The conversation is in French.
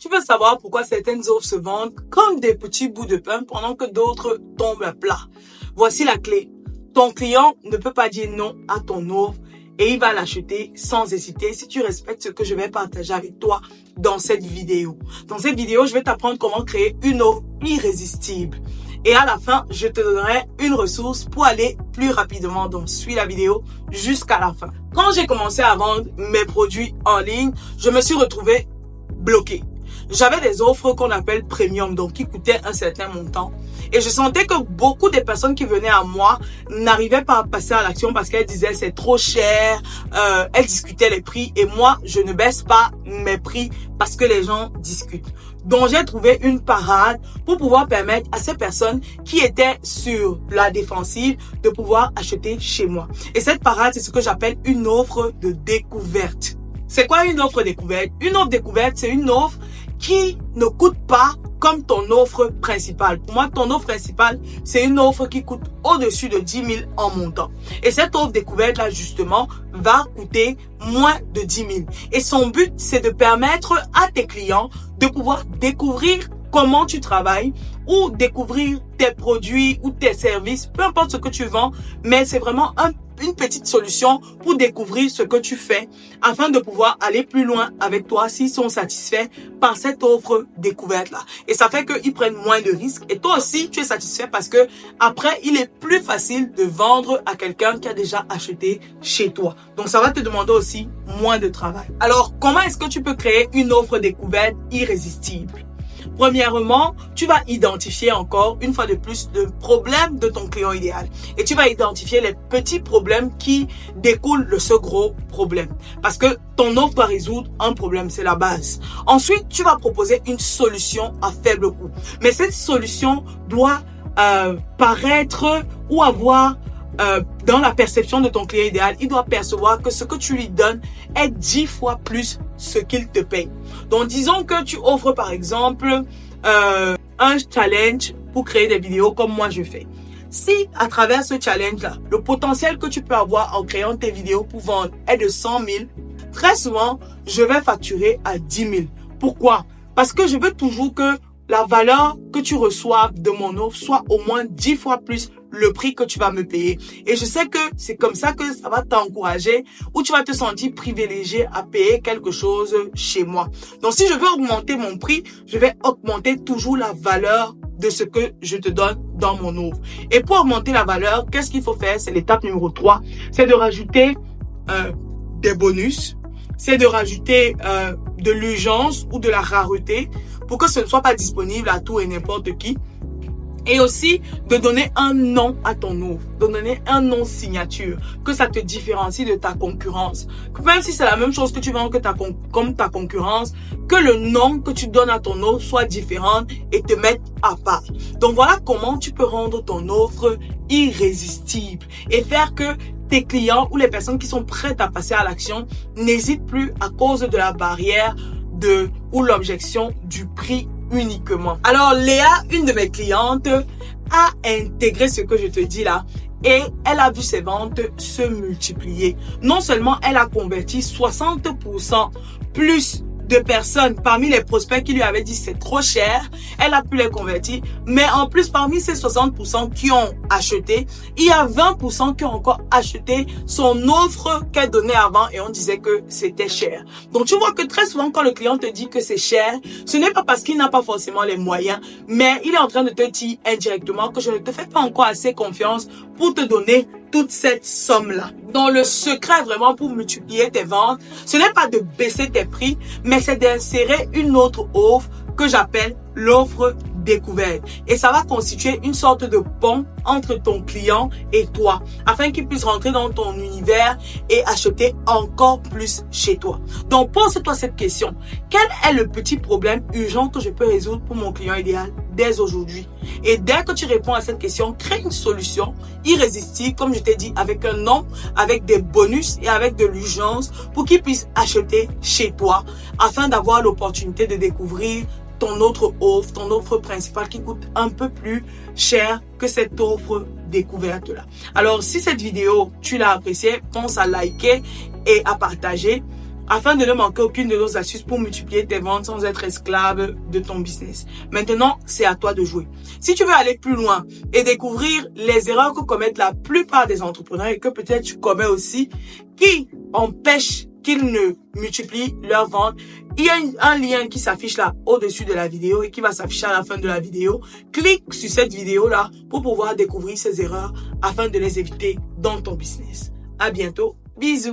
Tu veux savoir pourquoi certaines offres se vendent comme des petits bouts de pain pendant que d'autres tombent à plat. Voici la clé. Ton client ne peut pas dire non à ton offre et il va l'acheter sans hésiter si tu respectes ce que je vais partager avec toi dans cette vidéo. Dans cette vidéo, je vais t'apprendre comment créer une offre irrésistible. Et à la fin, je te donnerai une ressource pour aller plus rapidement. Donc, suis la vidéo jusqu'à la fin. Quand j'ai commencé à vendre mes produits en ligne, je me suis retrouvé bloqué. J'avais des offres qu'on appelle premium, donc qui coûtaient un certain montant. Et je sentais que beaucoup de personnes qui venaient à moi n'arrivaient pas à passer à l'action parce qu'elles disaient c'est trop cher, elles discutaient les prix. Et moi, je ne baisse pas mes prix parce que les gens discutent. Donc, j'ai trouvé une parade pour pouvoir permettre à ces personnes qui étaient sur la défensive de pouvoir acheter chez moi. Et cette parade, c'est ce que j'appelle une offre de découverte. C'est quoi une offre découverte? Une offre découverte, c'est une offre qui ne coûte pas comme ton offre principale. Pour moi, ton offre principale, c'est une offre qui coûte au-dessus de 10 000 en montant. Et cette offre découverte, là, justement, va coûter moins de 10 000. Et son but, c'est de permettre à tes clients de pouvoir découvrir comment tu travailles ou découvrir tes produits ou tes services, peu importe ce que tu vends, mais c'est vraiment une petite solution pour découvrir ce que tu fais afin de pouvoir aller plus loin avec toi s'ils sont satisfaits par cette offre découverte là. Et ça fait qu'ils prennent moins de risques et toi aussi tu es satisfait parce que après il est plus facile de vendre à quelqu'un qui a déjà acheté chez toi. Donc ça va te demander aussi moins de travail. Alors comment est-ce que tu peux créer une offre découverte irrésistible? Premièrement, tu vas identifier encore une fois de plus le problème de ton client idéal. Et tu vas identifier les petits problèmes qui découlent de ce gros problème. Parce que ton offre doit résoudre un problème, c'est la base. Ensuite, tu vas proposer une solution à faible coût. Mais cette solution doit paraître ou avoir dans la perception de ton client idéal, il doit percevoir que ce que tu lui donnes est 10 fois plus ce qu'il te paye. Donc, disons que tu offres par exemple un challenge pour créer des vidéos comme moi je fais. Si à travers ce challenge-là, le potentiel que tu peux avoir en créant tes vidéos pour vendre est de 100 000, très souvent, je vais facturer à 10 000. Pourquoi? Parce que je veux toujours que la valeur que tu reçois de mon offre soit au moins 10 fois plus le prix que tu vas me payer. Et je sais que c'est comme ça que ça va t'encourager ou tu vas te sentir privilégié à payer quelque chose chez moi. Donc, si je veux augmenter mon prix, je vais augmenter toujours la valeur de ce que je te donne dans mon offre. Et pour augmenter la valeur, qu'est-ce qu'il faut faire? C'est l'étape numéro 3. C'est de rajouter des bonus. C'est de rajouter de l'urgence ou de la rareté pour que ce ne soit pas disponible à tout et n'importe qui. Et aussi de donner un nom à ton offre, de donner un nom signature, que ça te différencie de ta concurrence. Même si c'est la même chose que tu vends comme ta concurrence, que le nom que tu donnes à ton offre soit différent et te mette à part. Donc voilà comment tu peux rendre ton offre irrésistible et faire que tes clients ou les personnes qui sont prêtes à passer à l'action n'hésitent plus à cause de la barrière ou l'objection du prix uniquement. Alors Léa, une de mes clientes, a intégré ce que je te dis là et elle a vu ses ventes se multiplier. Non seulement elle a converti 60% plus de personnes parmi les prospects qui lui avaient dit c'est trop cher, elle a pu les convertir, mais en plus parmi ces 60% qui ont acheté, il y a 20% qui ont encore acheté son offre qu'elle donnait avant et on disait que c'était cher. Donc tu vois que très souvent quand le client te dit que c'est cher, ce n'est pas parce qu'il n'a pas forcément les moyens, mais il est en train de te dire indirectement que je ne te fais pas encore assez confiance pour te donner toute cette somme-là. Donc, le secret vraiment pour multiplier tes ventes, ce n'est pas de baisser tes prix, mais c'est d'insérer une autre offre que j'appelle l'offre découverte. Et ça va constituer une sorte de pont entre ton client et toi, afin qu'il puisse rentrer dans ton univers et acheter encore plus chez toi. Donc, pose-toi cette question. Quel est le petit problème urgent que je peux résoudre pour mon client idéal dès aujourd'hui? Et dès que tu réponds à cette question, crée une solution irrésistible, comme je t'ai dit, avec un nom, avec des bonus et avec de l'urgence pour qu'il puisse acheter chez toi, afin d'avoir l'opportunité de découvrir ton autre offre, ton offre principale qui coûte un peu plus cher que cette offre découverte là. Alors, si cette vidéo, tu l'as appréciée, pense à liker et à partager. afin de ne manquer aucune de nos astuces pour multiplier tes ventes sans être esclave de ton business. Maintenant, c'est à toi de jouer. Si tu veux aller plus loin et découvrir les erreurs que commettent la plupart des entrepreneurs et que peut-être tu commets aussi, qui empêchent qu'ils ne multiplient leurs ventes, il y a un lien qui s'affiche là au-dessus de la vidéo et qui va s'afficher à la fin de la vidéo. Clique sur cette vidéo-là pour pouvoir découvrir ces erreurs afin de les éviter dans ton business. À bientôt. Bisous.